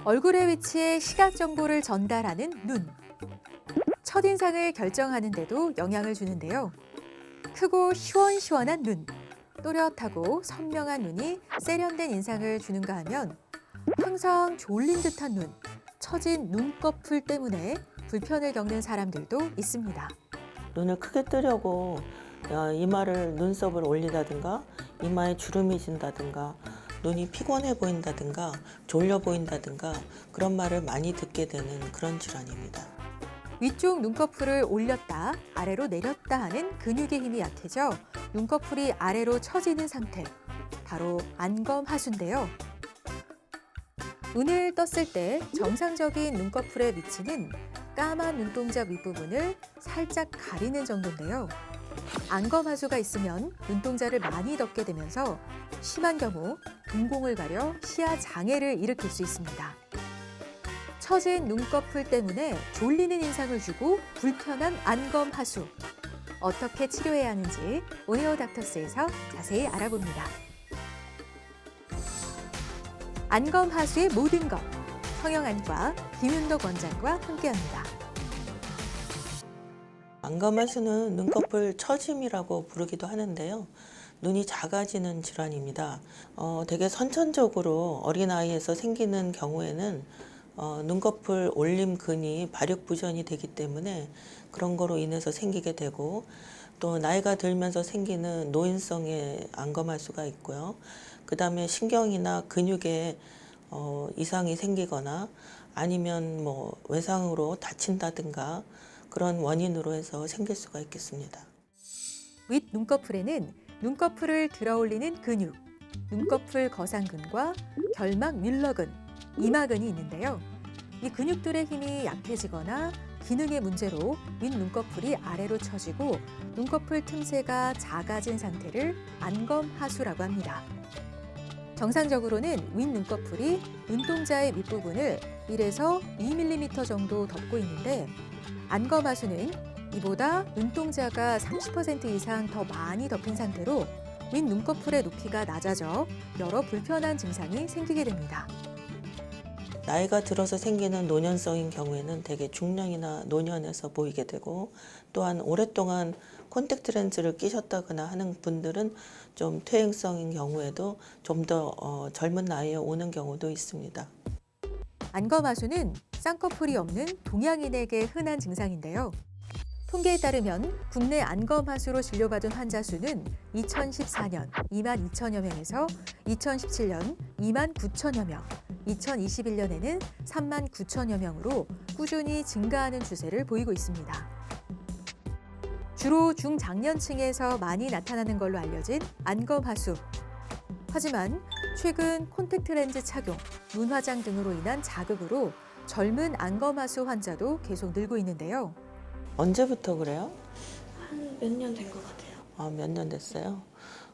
얼굴에 위치해 시각 정보를 전달하는 눈. 첫인상을 결정하는 데도 영향을 주는데요. 크고 시원시원한 눈, 또렷하고 선명한 눈이 세련된 인상을 주는가 하면 항상 졸린 듯한 눈, 처진 눈꺼풀 때문에 불편을 겪는 사람들도 있습니다. 눈을 크게 뜨려고 이마를 눈썹을 올리다든가 이마에 주름이 진다든가 눈이 피곤해 보인다든가 졸려 보인다든가 그런 말을 많이 듣게 되는 그런 질환입니다. 위쪽 눈꺼풀을 올렸다, 아래로 내렸다 하는 근육의 힘이 약해져 눈꺼풀이 아래로 처지는 상태, 바로 안검하수인데요. 눈을 떴을 때 정상적인 눈꺼풀의 위치는 까만 눈동자 윗부분을 살짝 가리는 정도인데요. 안검하수가 있으면 눈동자를 많이 덮게 되면서 심한 경우 동공을 가려 시야 장애를 일으킬 수 있습니다. 처진 눈꺼풀 때문에 졸리는 인상을 주고 불편한 안검하수. 어떻게 치료해야 하는지 오네오 닥터스에서 자세히 알아봅니다. 안검하수의 모든 것. 성형안과 김윤덕 원장과 함께합니다. 안검하수는 눈꺼풀 처짐이라고 부르기도 하는데요. 눈이 작아지는 질환입니다. 되게 선천적으로 어린아이에서 생기는 경우에는 눈꺼풀 올림근이 발육부전이 되기 때문에 그런 거로 인해서 생기게 되고 또 나이가 들면서 생기는 노인성의 안검하수가 있고요. 그 다음에 신경이나 근육에 이상이 생기거나 아니면 뭐 외상으로 다친다든가 그런 원인으로 해서 생길 수가 있겠습니다. 윗 눈꺼풀에는 눈꺼풀을 들어올리는 근육, 눈꺼풀 거상근과 결막 뮬러근, 이마근이 있는데요. 이 근육들의 힘이 약해지거나 기능의 문제로 윗 눈꺼풀이 아래로 처지고 눈꺼풀 틈새가 작아진 상태를 안검하수라고 합니다. 정상적으로는 윗 눈꺼풀이 눈동자의 윗부분을 1에서 2mm 정도 덮고 있는데 안검하수는 이보다 눈동자가 30% 이상 더 많이 덮인 상태로 윗 눈꺼풀의 높이가 낮아져 여러 불편한 증상이 생기게 됩니다. 나이가 들어서 생기는 노년성인 경우에는 대개 중년이나 노년에서 보이게 되고 또한 오랫동안 콘택트 렌즈를 끼셨다거나 하는 분들은 좀 퇴행성인 경우에도 좀 더 젊은 나이에 오는 경우도 있습니다. 안검하수는 쌍꺼풀이 없는 동양인에게 흔한 증상인데요. 통계에 따르면 국내 안검하수로 진료받은 환자 수는 2014년 2만 2천여 명에서 2017년 2만 9천여 명, 2021년에는 3만 9천여 명으로 꾸준히 증가하는 추세를 보이고 있습니다. 주로 중장년층에서 많이 나타나는 걸로 알려진 안검하수. 하지만 최근 콘택트 렌즈 착용, 눈 화장 등으로 인한 자극으로 젊은 안검하수 환자도 계속 늘고 있는데요. 언제부터 그래요? 한 몇 년 된 것 같아요. 몇 년 됐어요?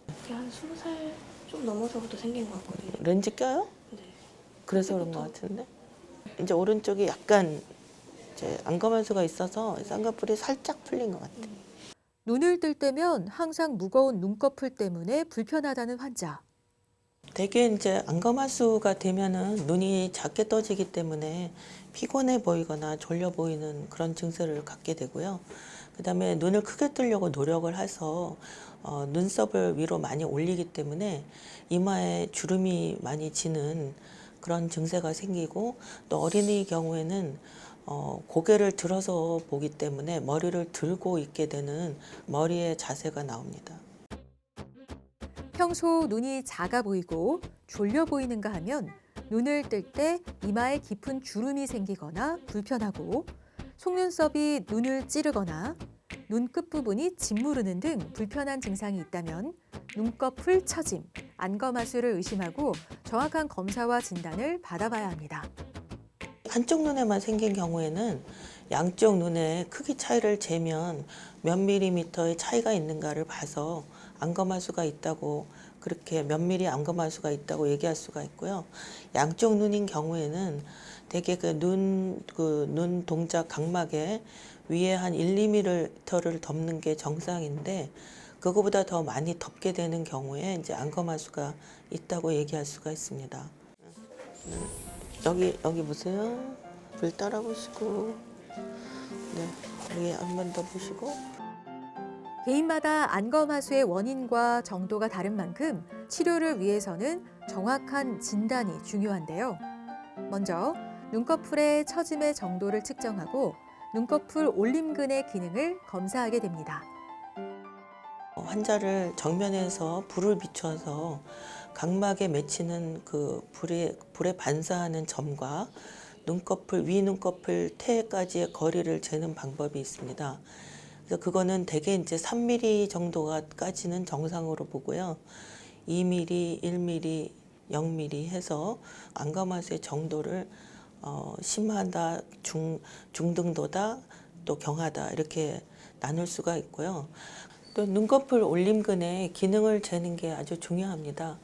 그게 한 20살 좀 넘어서부터 생긴 것 같거든요. 렌즈 껴요? 네. 그래서 그런 것 같은데. 이제 오른쪽이 약간 이제 안검하수가 있어서 쌍꺼풀이 살짝 풀린 것 같아요. 눈을 뜰 때면 항상 무거운 눈꺼풀 때문에 불편하다는 환자. 대개 이제 안검하수가 되면은 눈이 작게 떠지기 때문에 피곤해 보이거나 졸려 보이는 그런 증세를 갖게 되고요. 그다음에 눈을 크게 뜨려고 노력을 해서 눈썹을 위로 많이 올리기 때문에 이마에 주름이 많이 지는 그런 증세가 생기고 또 어린이 경우에는 고개를 들어서 보기 때문에 머리를 들고 있게 되는 머리의 자세가 나옵니다. 평소 눈이 작아 보이고 졸려 보이는가 하면 눈을 뜰 때 이마에 깊은 주름이 생기거나 불편하고 속눈썹이 눈을 찌르거나 눈 끝부분이 짓무르는 등 불편한 증상이 있다면 눈꺼풀 처짐, 안검하수를 의심하고 정확한 검사와 진단을 받아봐야 합니다. 한쪽 눈에만 생긴 경우에는 양쪽 눈의 크기 차이를 재면 몇 밀리미터의 차이가 있는가를 봐서 안검하수가 있다고 그렇게 몇 미리 안검하수가 있다고 얘기할 수가 있고요. 양쪽 눈인 경우에는 대개 눈 동작 각막에 위에 한 1, 2mm를 덮는 게 정상인데 그거보다 더 많이 덮게 되는 경우에 이제 안검하수가 있다고 얘기할 수가 있습니다. 여기 보세요. 불 따라 보시고, 네, 여기 한 번 더 보시고. 개인마다 안검하수의 원인과 정도가 다른 만큼 치료를 위해서는 정확한 진단이 중요한데요. 먼저 눈꺼풀의 처짐의 정도를 측정하고 눈꺼풀 올림근의 기능을 검사하게 됩니다. 환자를 정면에서 불을 비춰서 각막에 맺히는 그 불에 반사하는 점과 위 눈꺼풀 태까지의 거리를 재는 방법이 있습니다. 그래서 그거는 대개 이제 3mm 정도까지는 정상으로 보고요. 2mm, 1mm, 0mm 해서 안검하수의 정도를 심하다, 중등도다, 또 경하다 이렇게 나눌 수가 있고요. 또 눈꺼풀 올림근의 기능을 재는 게 아주 중요합니다.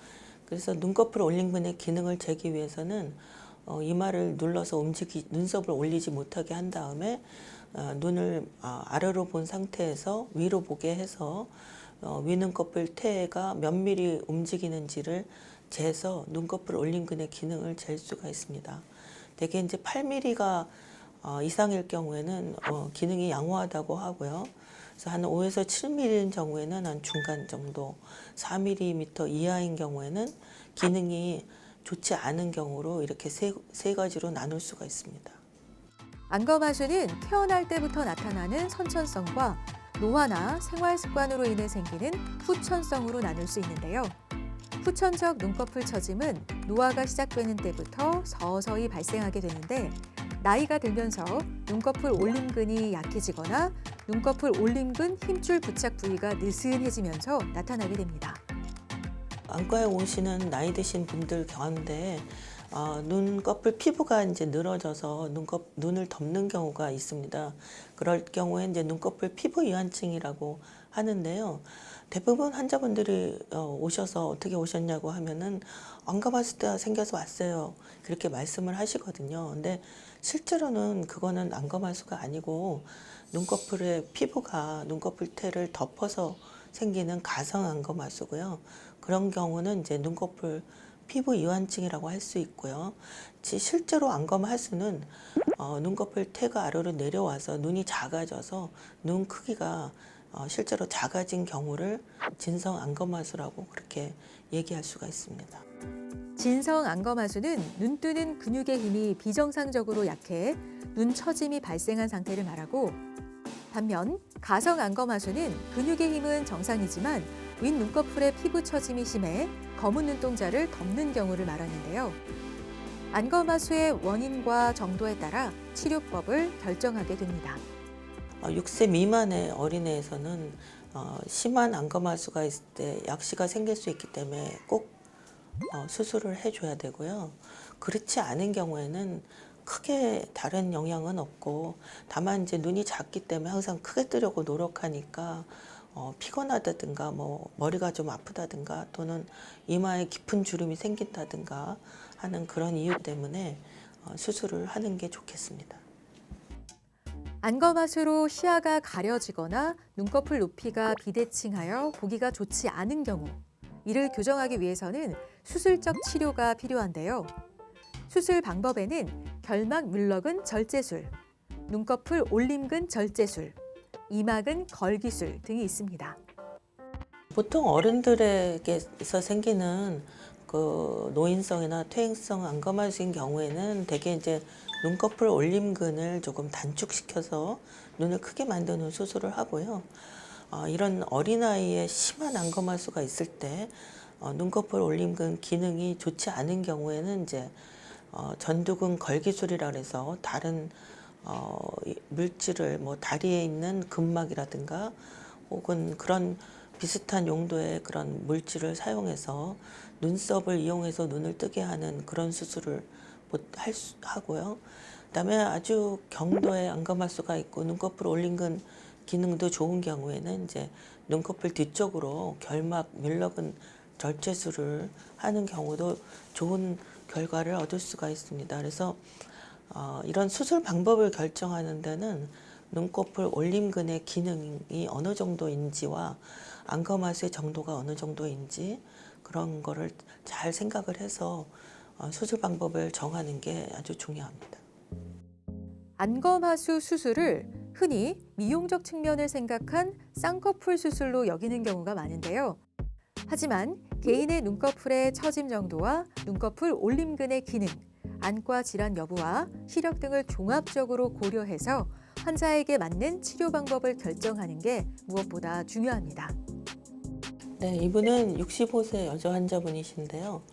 그래서 눈꺼풀 올림근의 기능을 재기 위해서는 이마를 눌러서 눈썹을 올리지 못하게 한 다음에 눈을 아래로 본 상태에서 위로 보게 해서 위눈꺼풀 태가 몇 미리 움직이는지를 재서 눈꺼풀 올림근의 기능을 잴 수가 있습니다. 대개 이제 8mm가 이상일 경우에는 기능이 양호하다고 하고요. 그래서 한 5에서 7mm인 경우에는 한 중간 정도, 4mm 이하인 경우에는 기능이 좋지 않은 경우로 이렇게 세 가지로 나눌 수가 있습니다. 안검하수는 태어날 때부터 나타나는 선천성과 노화나 생활 습관으로 인해 생기는 후천성으로 나눌 수 있는데요. 후천적 눈꺼풀 처짐은 노화가 시작되는 때부터 서서히 발생하게 되는데 나이가 들면서 눈꺼풀 올림근이 약해지거나 눈꺼풀 올림근 힘줄 부착 부위가 느슨해지면서 나타나게 됩니다. 안과에 오시는 나이 드신 분들 가운데 눈꺼풀 피부가 이제 늘어져서 눈을 덮는 경우가 있습니다. 그럴 경우에 이제 눈꺼풀 피부 이완증이라고 하는데요. 대부분 환자분들이 오셔서 어떻게 오셨냐고 하면은 안검하수가 생겨서 왔어요. 그렇게 말씀을 하시거든요. 근데 실제로는 그거는 안검하수가 아니고 눈꺼풀의 피부가 눈꺼풀 태를 덮어서 생기는 가성 안검하수고요. 그런 경우는 이제 눈꺼풀 피부 이완증이라고 할 수 있고요. 실제로 안검하수는 눈꺼풀 태가 아래로 내려와서 눈이 작아져서 눈 크기가 실제로 작아진 경우를 진성 안검하수라고 그렇게 얘기할 수가 있습니다. 진성 안검하수는 눈 뜨는 근육의 힘이 비정상적으로 약해 눈 처짐이 발생한 상태를 말하고 반면 가성 안검하수는 근육의 힘은 정상이지만 윗 눈꺼풀의 피부 처짐이 심해 검은 눈동자를 덮는 경우를 말하는데요. 안검하수의 원인과 정도에 따라 치료법을 결정하게 됩니다. 6세 미만의 어린애에서는 심한 안검하수가 있을 때 약시가 생길 수 있기 때문에 꼭 수술을 해줘야 되고요. 그렇지 않은 경우에는 크게 다른 영향은 없고 다만 이제 눈이 작기 때문에 항상 크게 뜨려고 노력하니까 피곤하다든가 뭐 머리가 좀 아프다든가 또는 이마에 깊은 주름이 생긴다든가 하는 그런 이유 때문에 수술을 하는 게 좋겠습니다. 안검하수로 시야가 가려지거나 눈꺼풀 높이가 비대칭하여 보기가 좋지 않은 경우 이를 교정하기 위해서는 수술적 치료가 필요한데요. 수술 방법에는 결막 윤곽은 절제술, 눈꺼풀 올림근 절제술, 이막은 걸기술 등이 있습니다. 보통 어른들에게서 생기는 그 노인성이나 퇴행성 안검하수인 경우에는 대개 이제 눈꺼풀 올림근을 조금 단축시켜서 눈을 크게 만드는 수술을 하고요. 이런 어린아이에 심한 안검하수가 있을 때 눈꺼풀 올림근 기능이 좋지 않은 경우에는 이제 전두근 걸기술이라 해서 다른 물질을 뭐 다리에 있는 근막이라든가 혹은 그런 비슷한 용도의 그런 물질을 사용해서 눈썹을 이용해서 눈을 뜨게 하는 그런 수술을 하고요. 그다음에 아주 경도의 안검하수가 있고 눈꺼풀 올림근 기능도 좋은 경우에는 이제 눈꺼풀 뒤쪽으로 결막 윤곽은 절제술을 하는 경우도 좋은 결과를 얻을 수가 있습니다. 그래서 이런 수술 방법을 결정하는 데는 눈꺼풀 올림근의 기능이 어느 정도인지와 안검하수의 정도가 어느 정도인지 그런 거를 잘 생각을 해서 수술 방법을 정하는 게 아주 중요합니다. 안검하수 수술을 흔히 미용적 측면을 생각한 쌍꺼풀 수술로 여기는 경우가 많은데요. 하지만 개인의 눈꺼풀의 처짐 정도와 눈꺼풀 올림근의 기능, 안과 질환 여부와 시력 등을 종합적으로 고려해서 환자에게 맞는 치료 방법을 결정하는 게 무엇보다 중요합니다. 네, 이분은 65세 여자 환자분이신데요.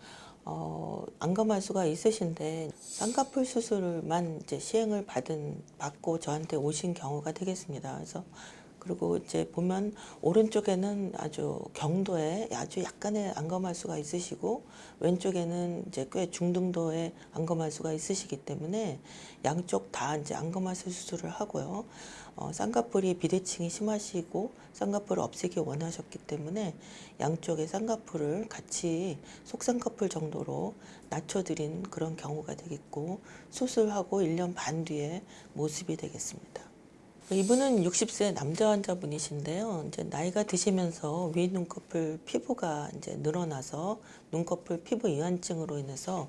안검하수가 있으신데 쌍꺼풀 수술만 이제 시행을 받고 저한테 오신 경우가 되겠습니다. 그리고 이제 보면 오른쪽에는 아주 경도에 아주 약간의 안검하수가 있으시고 왼쪽에는 이제 꽤 중등도의 안검하수가 있으시기 때문에 양쪽 다 이제 안검하수 수술을 하고요. 쌍꺼풀이 비대칭이 심하시고 쌍꺼풀을 없애기 원하셨기 때문에 양쪽의 쌍꺼풀을 같이 속쌍꺼풀 정도로 낮춰드린 그런 경우가 되겠고 수술하고 1년 반 뒤에 모습이 되겠습니다. 이분은 60세 남자 환자분이신데요. 이제 나이가 드시면서 위 눈꺼풀 피부가 이제 늘어나서 눈꺼풀 피부 이완증으로 인해서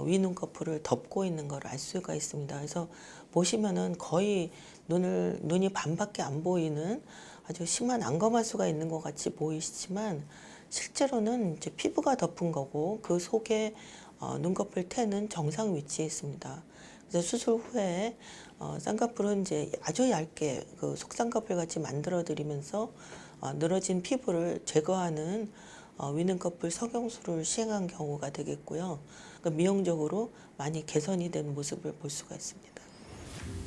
위 눈꺼풀을 덮고 있는 걸 알 수가 있습니다. 그래서 보시면은 거의 눈이 반밖에 안 보이는 아주 심한 안검하수가 있는 것 같이 보이시지만 실제로는 이제 피부가 덮은 거고 그 속에 눈꺼풀 태는 정상 위치에 있습니다. 그래서 수술 후에 쌍꺼풀은 이제 아주 얇게 그 속쌍꺼풀 같이 만들어 드리면서 늘어진 피부를 제거하는 위눈꺼풀 석영술을 시행한 경우가 되겠고요. 미용적으로 많이 개선이 된 모습을 볼 수가 있습니다.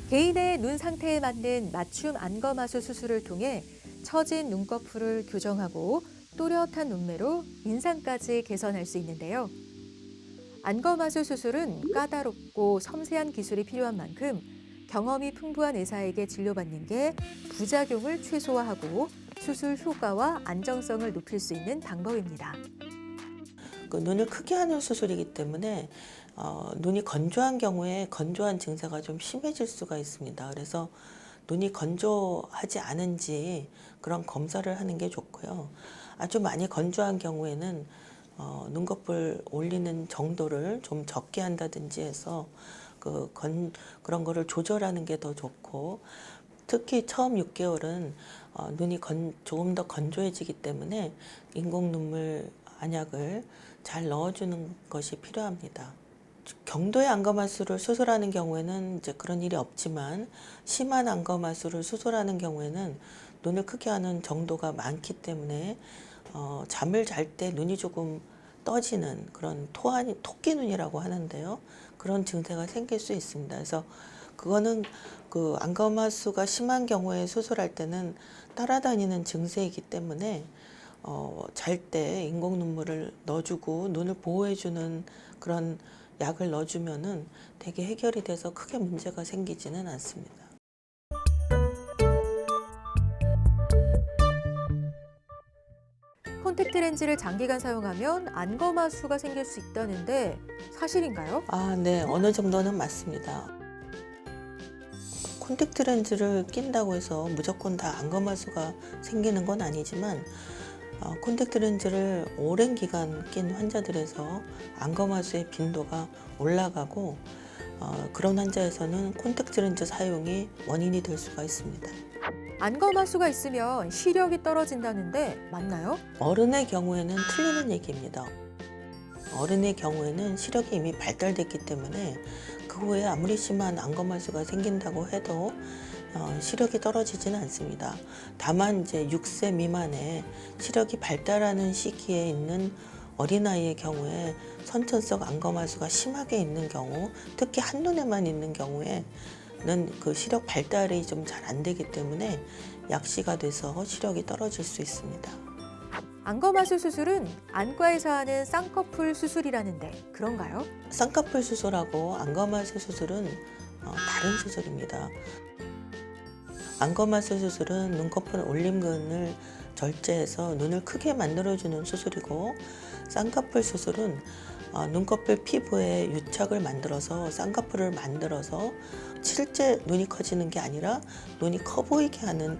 개인의 눈 상태에 맞는 맞춤 안검하수 수술을 통해 처진 눈꺼풀을 교정하고 또렷한 눈매로 인상까지 개선할 수 있는데요. 안검하수 수술은 까다롭고 섬세한 기술이 필요한 만큼 경험이 풍부한 의사에게 진료받는 게 부작용을 최소화하고 수술 효과와 안정성을 높일 수 있는 방법입니다. 눈을 크게 하는 수술이기 때문에 눈이 건조한 경우에 건조한 증세가 좀 심해질 수가 있습니다. 그래서 눈이 건조하지 않은지 그런 검사를 하는 게 좋고요. 아주 많이 건조한 경우에는 눈꺼풀 올리는 정도를 좀 적게 한다든지 해서 그런 거를 조절하는 게 더 좋고 특히 처음 6개월은 눈이 조금 더 건조해지기 때문에 인공 눈물 안약을 잘 넣어주는 것이 필요합니다. 경도의 안검하수를 수술하는 경우에는 이제 그런 일이 없지만 심한 안검하수를 수술하는 경우에는 눈을 크게 하는 정도가 많기 때문에 잠을 잘 때 눈이 조금 떠지는 그런 토끼 눈이라고 하는데요. 그런 증세가 생길 수 있습니다. 그래서 그거는 그 안검하수가 심한 경우에 수술할 때는 따라다니는 증세이기 때문에 잘 때 인공 눈물을 넣어주고 눈을 보호해주는 그런 약을 넣어주면은 되게 해결이 돼서 크게 문제가 생기지는 않습니다. 콘택트 렌즈를 장기간 사용하면 안검하수가 생길 수 있다는데 사실인가요? 네, 어느 정도는 맞습니다. 콘택트 렌즈를 낀다고 해서 무조건 다 안검하수가 생기는 건 아니지만 콘택트 렌즈를 오랜 기간 낀 환자들에서 안검하수의 빈도가 올라가고 그런 환자에서는 콘택트 렌즈 사용이 원인이 될 수가 있습니다. 안검하수가 있으면 시력이 떨어진다는데 맞나요? 어른의 경우에는 틀리는 얘기입니다. 어른의 경우에는 시력이 이미 발달됐기 때문에 그 후에 아무리 심한 안검하수가 생긴다고 해도 시력이 떨어지지는 않습니다. 다만 이제 6세 미만의 시력이 발달하는 시기에 있는 어린아이의 경우에 선천성 안검하수가 심하게 있는 경우, 특히 한눈에만 있는 경우에는 그 시력 발달이 좀 잘 안 되기 때문에 약시가 돼서 시력이 떨어질 수 있습니다. 안검하수 수술은 안과에서 하는 쌍꺼풀 수술이라는데 그런가요? 쌍꺼풀 수술하고 안검하수 수술은 다른 수술입니다. 안검하수 수술은 눈꺼풀 올림근을 절제해서 눈을 크게 만들어주는 수술이고 쌍꺼풀 수술은 눈꺼풀 피부에 유착을 만들어서 쌍꺼풀을 만들어서 실제 눈이 커지는 게 아니라 눈이 커 보이게 하는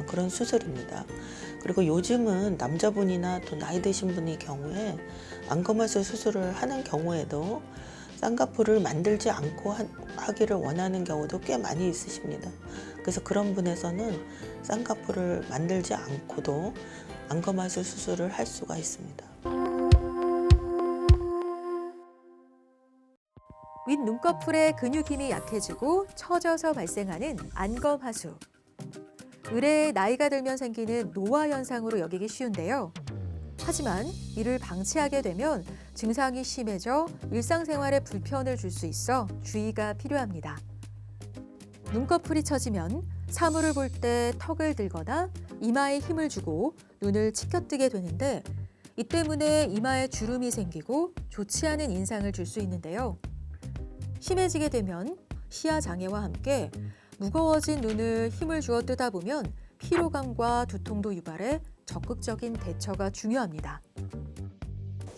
그런 수술입니다. 그리고 요즘은 남자분이나 또 나이 드신 분의 경우에 안검하수 수술을 하는 경우에도 쌍꺼풀을 만들지 않고 하기를 원하는 경우도 꽤 많이 있으십니다. 그래서 그런 분에서는 쌍꺼풀을 만들지 않고도 안검하수 수술을 할 수가 있습니다. 윗 눈꺼풀의 근육 힘이 약해지고 처져서 발생하는 안검하수. 의뢰의 나이가 들면 생기는 노화 현상으로 여기기 쉬운데요. 하지만 이를 방치하게 되면 증상이 심해져 일상생활에 불편을 줄 수 있어 주의가 필요합니다. 눈꺼풀이 처지면 사물을 볼 때 턱을 들거나 이마에 힘을 주고 눈을 치켜뜨게 되는데 이 때문에 이마에 주름이 생기고 좋지 않은 인상을 줄 수 있는데요. 심해지게 되면 시야 장애와 함께 무거워진 눈을 힘을 주어 뜨다 보면 피로감과 두통도 유발해 적극적인 대처가 중요합니다.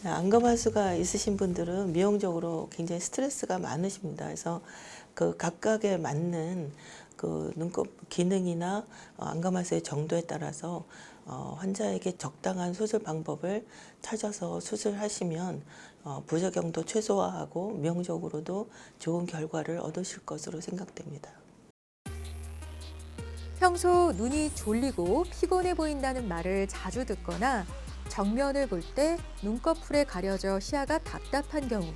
안검하수가 있으신 분들은 미용적으로 굉장히 스트레스가 많으십니다. 그래서 그 각각에 맞는 그 눈꺼 기능이나 안검하수의 정도에 따라서 환자에게 적당한 수술 방법을 찾아서 수술하시면 부작용도 최소화하고 미용적으로도 좋은 결과를 얻으실 것으로 생각됩니다. 평소 눈이 졸리고 피곤해 보인다는 말을 자주 듣거나 정면을 볼 때 눈꺼풀에 가려져 시야가 답답한 경우,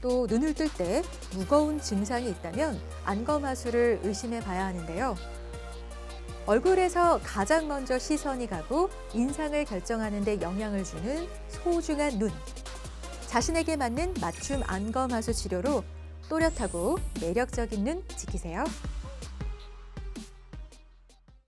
또 눈을 뜰 때 무거운 증상이 있다면 안검하수를 의심해 봐야 하는데요. 얼굴에서 가장 먼저 시선이 가고 인상을 결정하는 데 영향을 주는 소중한 눈. 자신에게 맞는 맞춤 안검하수 치료로 또렷하고 매력적인 눈 지키세요.